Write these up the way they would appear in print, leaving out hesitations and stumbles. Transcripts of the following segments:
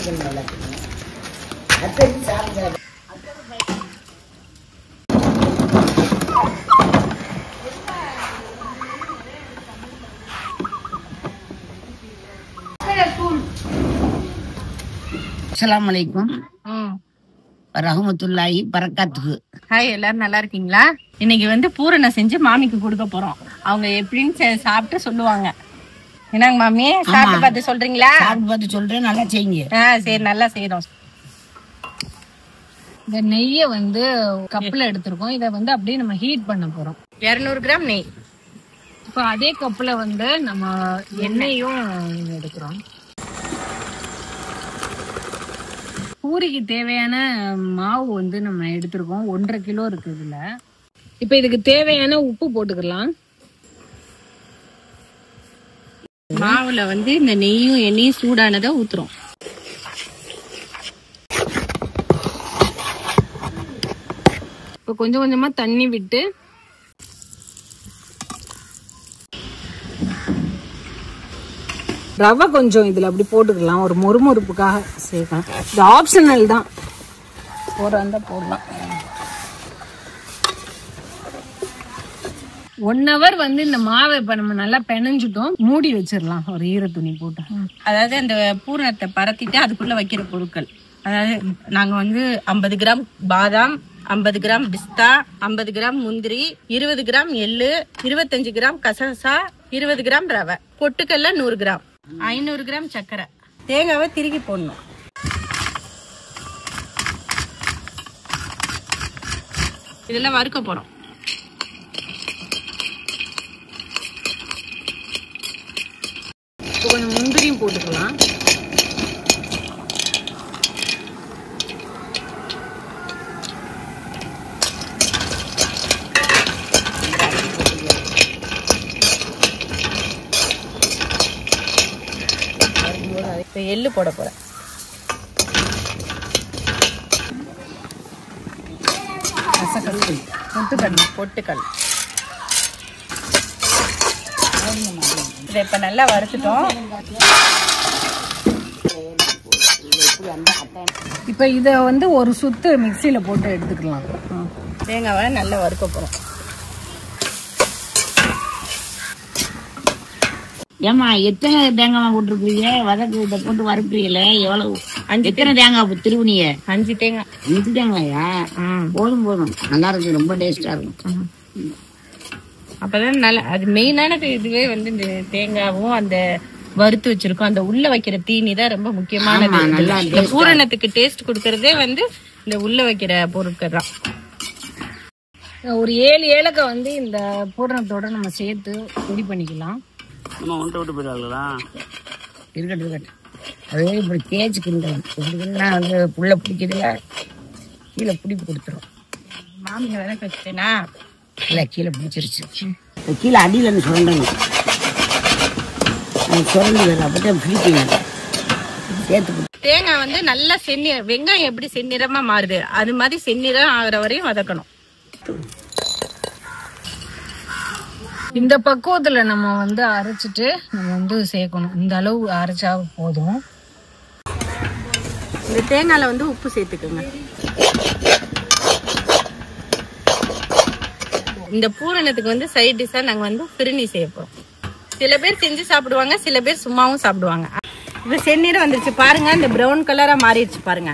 அஸ்ஸலாமு அலைக்கும் ரஹ்மத்துல்லாஹி பரக்காத்துஹு. ஹாய், எல்லாரும் நல்லா இருக்கீங்களா? இன்னைக்கு வந்து பூரணை செஞ்சு மாமிக்கு கொடுக்க போறோம். அவங்க எப்படின்னு சாப்பிட்டு சொல்லுவாங்க. என்னங்க மாமி, சாப்பிட்டு பார்த்து சொல்றீங்களா? சாப்பிட்டு பார்த்து சொல்றேன், நல்லா செய்யுங்க. சரி, நல்லா செய்யறோம். இந்த நெய்யை வந்து கப்பில் எடுத்திருக்கோம். இதை வந்து அப்படியே நம்ம ஹீட் பண்ண போறோம். 200 கிராம் நெய். இப்போ அதே கப்பில் வந்து நம்ம எண்ணெயும் எடுக்கிறோம். பூரிக்கு தேவையான மாவு வந்து நம்ம எடுத்திருக்கோம். 1.5 கிலோ இருக்கு இதுல. இப்ப இதுக்கு தேவையான உப்பு போட்டுக்கலாம். மாவுல வந்து இந்த நெய்யும் எண்ணெயும் சூடானதை ஊத்துறோம். இப்ப கொஞ்சம் கொஞ்சமா தண்ணி விட்டு ரவை கொஞ்சம் இதுல அப்படி போட்டுக்கலாம். ஒரு மொறுமொறுப்புக்காக சேர்க்கலாம். இது ஆப்ஷனல் தான், போடுறதா போடலாம். 1 hour வந்து இந்த மாவை இப்ப நம்ம நல்லா பெனஞ்சிட்டோம். மூடி வச்சிடலாம் ஒரு ஈர துணி போட்டு. அதாவது அந்த பூரணத்தை பரத்திட்டு அதுக்குள்ள வைக்கிற பொருட்கள், அதாவது நாங்க வந்து 50 கிராம் பாதாம், 50 கிராம் பிஸ்தா, 50 கிராம் முந்திரி, 20 கிராம் எள்ளு, 25 கிராம் கசகசா, 20 கிராம் ரவை, பொட்டுக்கல்ல 100 கிராம், 500 கிராம் சர்க்கரை, தேங்காவை திருகி போடணும். இதெல்லாம் வறுக்க போறோம். கொஞ்சம் முந்திரியும் போட்டுக்கலாம். இப்ப எள்ளு போட போறேன். பொட்டுக்கல் இதை இப்ப நல்லா வறுத்துட்டோம். இப்ப இத வந்து ஒரு சுத்து மிக்சியில போட்டு எடுத்துக்கலாம். தேங்காவை நல்லா வறுக்க போறோம். ஏமா எத்தனை தேங்காய் போட்டுருக்கீங்க? வதக்கு இதை போட்டு வறுப்பீங்கள? எவ்வளவு? எத்தனை தேங்காய் திருவுனிய? 5 தேங்காய். 5 தேங்காயா? போதும் போதும், நல்லா இருக்கு, ரொம்ப டேஸ்டா இருக்கும். அப்பதான் நல்லா, அது மெயினான இதுவே வந்து இந்த தேங்காவும் அந்த வறுத்து வச்சிருக்கோம் அந்த உள்ள வைக்கிற தீனி தான் ரொம்ப முக்கியமானது. இந்த பூரணத்துக்கு டேஸ்ட் கொடுக்கறதே வந்து இந்த உள்ள வைக்கிற பொருட்கள் தான். ஒரு 7 ஏலக்காய் வந்து இந்த பூரணத்தோட நம்ம சேர்த்து ரெடி பண்ணிக்கலாம். இருக்கட்டும். அதே இப்படி தேய்ச்சிக்கின்றா வந்து புள்ள பிடிக்கிறதுல கீழே பிடிப்பு கொடுத்துரும். மாமியை விளக்க வச்சுட்டேனா? இல்லை, கீழே பிடிச்சிருச்சு. கீழே அடியிலன்னு சொல்றேங்க, சுரண்டி வேற அப்பதான் பிடிப்பீங்க. சேர்த்து தேங்காய் வந்து நல்லா வெங்காயம் எப்படி செந்நிறமா மாறுது அது மாதிரி செந்நிறம் ஆகிற வரையும் வதக்கணும். இந்த பக்குவத்துல நம்ம வந்து அரைச்சிட்டு நம்ம வந்து சேர்க்கணும். இந்த அளவு அரைச்சா போதும். இந்த தேங்காயில வந்து உப்பு சேர்த்துக்கோங்க. இந்த பூரணத்துக்கு வந்து சைட் டிஷ்ஷா நாங்க வந்து பிரிணி செய்ய போறோம். சில பேர் செஞ்சு சாப்பிடுவாங்க, சில பேர் சும்மாவும் சாப்பிடுவாங்க. இது செந்நிறம் வந்துருச்சு பாருங்க, இந்த பிரவுன் கலரா மாறிடுச்சு பாருங்க.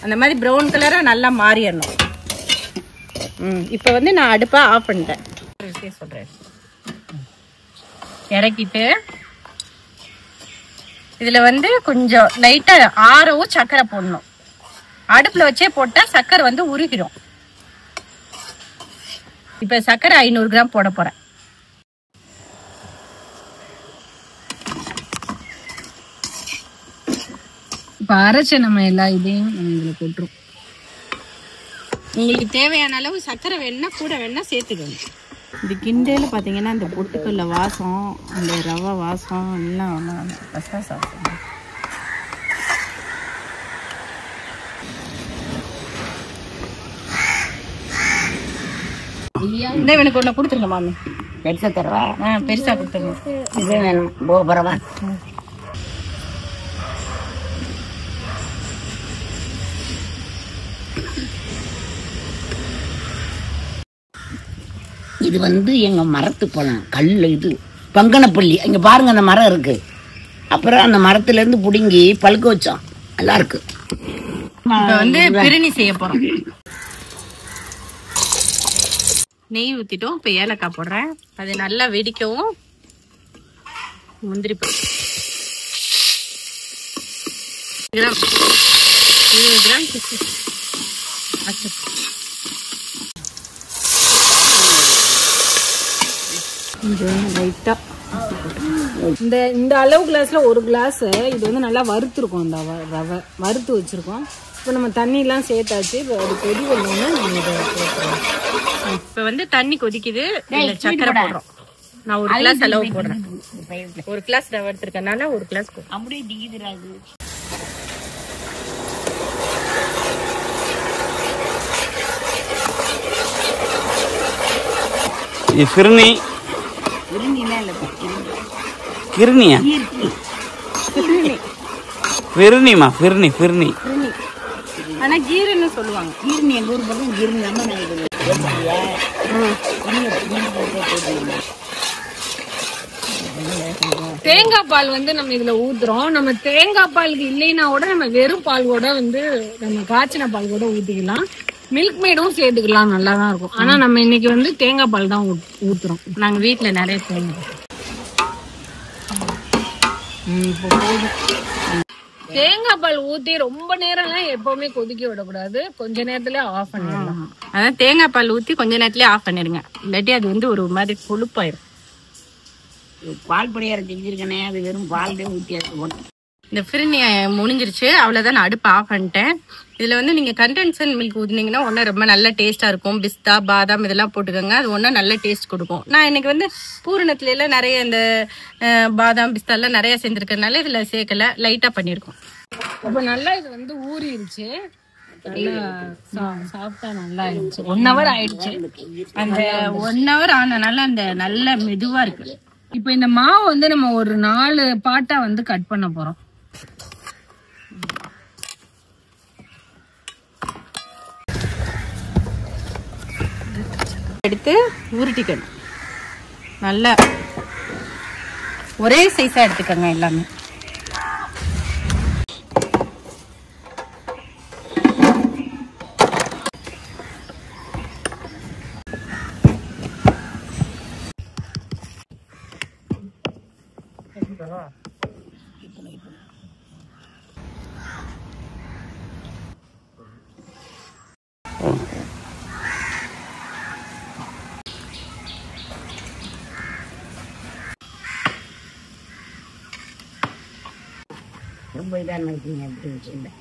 அந்த மாதிரி பிரவுன் கலரா நல்லா மாறிடணும். இப்ப வந்து நான் அடுப்பை ஆஃப் பண்ணிட்டேன். சொல்றேன், இறக்கிட்டு இதுல வந்து கொஞ்சம் லைட்டா ஆறவும் சர்க்கரை போடணும். அடுப்புல வச்சே போட்டா சர்க்கரை வந்து உருகிடும். இப்ப சர்க்கரை 500 கிராம் போட போறேன். இப்ப அரைச்ச நம்ம எல்லா இதையும் இதுல போட்டுரும். உங்களுக்கு தேவையான அளவு சர்க்கரை வேணும்னா கூட வேணா சேர்த்துக்கணும். இந்த கிண்டையில பாத்தீங்கன்னா இந்த பொட்டுக்கல்ல வாசம், அந்த ரவை வாசம் எல்லாம் சாப்பிடுங்க. இந்த எனக்கு ஒண்ணு கொடுத்துருங்க மாமி. பெருசா தரவா? பெருசா கொடுத்துருங்க. இது வேணும், போகிறவா? இது வந்து எங்க மரத்து பழம் கல் இது பங்கனப்பள்ளி இங்க பாருங்க அந்த மரம் இருக்கு. அப்புறம் அந்த மரத்துல இருந்து புடுங்கி பழுக்க வச்சோம். நல்லா இருக்கு. இப்ப வந்து பிரியாணி செய்ய போறோம். நெய் ஊத்திட்டோம். இப்ப ஏலக்காய் போடுறேன். அது நல்லா வெடிக்கவும் முந்திரி பருப்பு 20 கிராம் லைட்டா இந்த அளவு கிளாஸ்ல ஒரு கிளாஸ் இது வந்து நல்லா வறுத்துருக்கோம். இந்த ரவை வறுத்து வச்சிருக்கோம். இப்போ நம்ம தண்ணி எல்லாம் சேர்த்தாச்சு. இப்போ அது கொதி வரணும்னு நம்ம இதை சேர்த்துறோம். இப்ப வந்து தண்ணி கொதிக்குது. சக்கரை போடுறோம். நான் ஒரு கிளாஸ் அளவு போடுறேன். ஒரு கிளாஸ் ரவை எடுத்திருக்கேன். ஒரு கிளாஸ் அப்படியே டிகிராது. ஃபிர்னி கிருணியா ஃபிர்னிமா ஃபிர்னி ஃபிர்னி ஆனா கீருன்னு சொல்லுவாங்க. கீர்னி எங்க ஊர் பக்கம் கீர்னி அம்மா தேங்காய் பால் வந்து நம்ம இதுல ஊத்துறோம். நம்ம தேங்காய் பாலுக்கு இல்லைன்னா கூட நம்ம வெறும் பால் கூட வந்து நம்ம காய்ச்சின பால் கூட ஊத்திக்கலாம். மில்க் மேடும் சேர்த்துக்கலாம். நல்லா தான் இருக்கும். ஆனா நம்ம இன்னைக்கு வந்து தேங்காய் பால் தான் ஊத்துறோம். நாங்க வீட்டுல நிறைய தேங்காய் பால் ஊத்தி ரொம்ப நேரம் எல்லாம் எப்பவுமே கொதிக்க விடக்கூடாது. கொஞ்ச நேரத்துல ஆஃப் பண்ணிடலாம். அதான் தேங்காய் பால் ஊத்தி கொஞ்ச நேரத்துலயே ஆஃப் பண்ணிருங்க. இல்லாட்டி அது வந்து ஒரு மாதிரி கொழுப்பாயிரும். பால் பணியாரம் செஞ்சிருக்கேனே அது வெறும் பால் ஊற்றி இந்த ஃபிரினி முடிஞ்சிருச்சு. அவ்வளவுதான். நான் அடுப்பு ஆஃப் பண்ணிட்டேன். இதுல வந்து நீங்க கண்டென்சன் மில்க் ஊத்துனீங்கன்னா ஒன்னும் ரொம்ப நல்ல டேஸ்டா இருக்கும். பிஸ்தா பாதாம் இதெல்லாம் போட்டுக்கோங்க. அது ஒன்னும் நல்ல டேஸ்ட் கொடுக்கும். நான் இன்னைக்கு வந்து பூரணத்துல எல்லாம் நிறைய இந்த பாதாம் பிஸ்தா எல்லாம் நிறைய செஞ்சிருக்கனால இதுல சேர்க்கல. லைட்டா பண்ணிருக்கோம். அப்ப நல்லா இது வந்து ஊறிடுச்சு. சாப்பிட்டா நல்லா ஆயிடுச்சு. 1 hour ஆயிடுச்சு. அந்த 1 hour ஆனனால அந்த நல்ல மெதுவா இருக்கு. இப்ப இந்த மாவு வந்து நம்ம ஒரு 4 பாட்டா வந்து கட் பண்ண போறோம். எடுத்து உருட்டிக்கணும். நல்லா ஒரே சைஸா எடுத்துக்கங்க எல்லாமே. ரொம்ப இதாக நினைக்கிறீங்க அப்படி வச்சுருந்தேன்.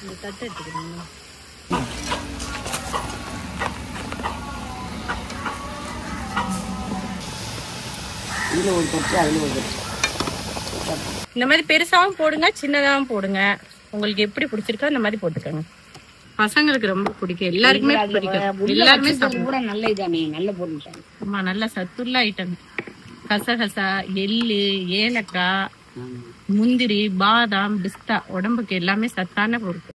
இந்த தட்டை எடுத்துக்கிறீங்க. இதில் ஒரு தட்டு அதில் ஒரு தட்டு. இந்த மாதிரி பெருசாவும் போடுங்க சின்னதாவும் போடுங்க. உங்களுக்கு எப்படி பிடிச்சிருக்கோ அந்த மாதிரி போட்டுக்கோங்க. பசங்களுக்கு ரொம்ப பிடிக்கும். எல்லாருக்குமே பிடிக்கும். எல்லாருமே கூட நல்ல இதானே நல்ல பொருள். ஆமா நல்ல சத்துள்ள ஐட்டம். கசகசா எள்ளு ஏலக்காய் முந்திரி பாதாம் பிஸ்தா உடம்புக்கு எல்லாமே சத்தான பொருள்.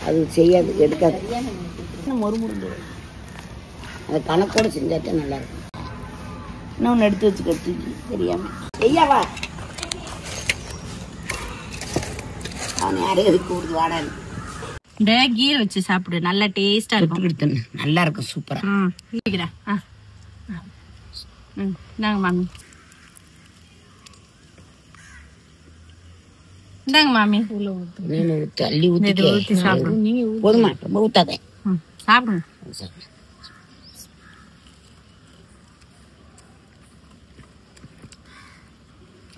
அது செய்யாது எடுக்காது. மொறுமுறுந்து அதை கணக்கோடு செஞ்சாத்தான் நல்லா இருக்கும். இன்னொன்று எடுத்து வச்சுக்க தூக்கி தெரியாம செய்யாவா அவன் யாரையும் எதுக்கு கூடுது வாடாது இந்த கீரை வச்சு சாப்பிடு, நல்லா டேஸ்டா இருக்கும். நல்லா இருக்கும், சூப்பரா. இந்தாங்க மாமி, இந்தாங்க மாமி. அள்ளி ஊத்தி சாப்பிடுங்க. போதுமா, ரொம்ப ஊத்தாதே, சாப்பிடுங்க.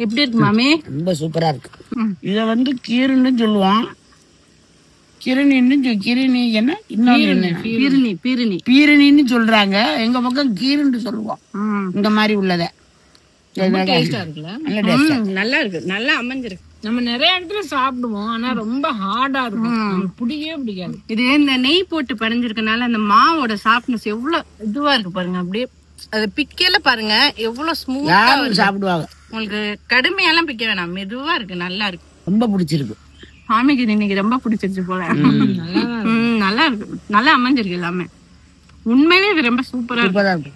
எப்படி இருக்கு மாமி? ரொம்ப சூப்பரா இருக்கு. இத வந்து கீரைன்னு சொல்லுவோம், பீரணின்னு சொல்றாங்க. எங்க பக்கம் கீரைன்னு சொல்லுவோம். இந்த மாதிரி உள்ளத நல்லா இருக்கு, நல்லா அமைஞ்சிருக்கு. நம்ம நிறைய இடத்துல சாப்பிடுவோம், ஆனா ரொம்ப ஹார்டா இருக்கும், பிடிக்கவே பிடிக்காது. இது இந்த நெய் போட்டு பறிஞ்சிருக்கனால அந்த மாவோட சாஃப்ட்னஸ் எவ்வளவு இதுவா இருக்கு பாருங்க. அப்படியே அது பிக்கல பாருங்க, எவ்வளவு ஸ்மூத்தா சாப்பிடுவாங்க. உங்களுக்கு கடுமையெல்லாம் பிக்க வேணாம், மெதுவா இருக்கு, நல்லா இருக்கு, ரொம்ப பிடிச்சிருக்கு. சாமிக்கு இன்னைக்கு ரொம்ப பிடிச்சிருச்சு போல. நல்லா இருக்கு, நல்லா அமைஞ்சிருக்கு எல்லாமே. உண்மையிலே இது ரொம்ப சூப்பரா இருக்கு.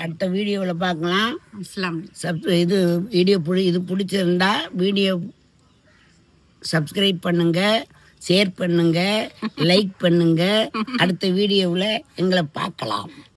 அடுத்த வீடியோவில் பார்க்கலாம். இது வீடியோ இது பிடிச்சிருந்தா வீடியோ சப்ஸ்கிரைப் பண்ணுங்க, ஷேர் பண்ணுங்க, லைக் பண்ணுங்க. அடுத்த வீடியோவில் எங்களை பார்க்கலாம்.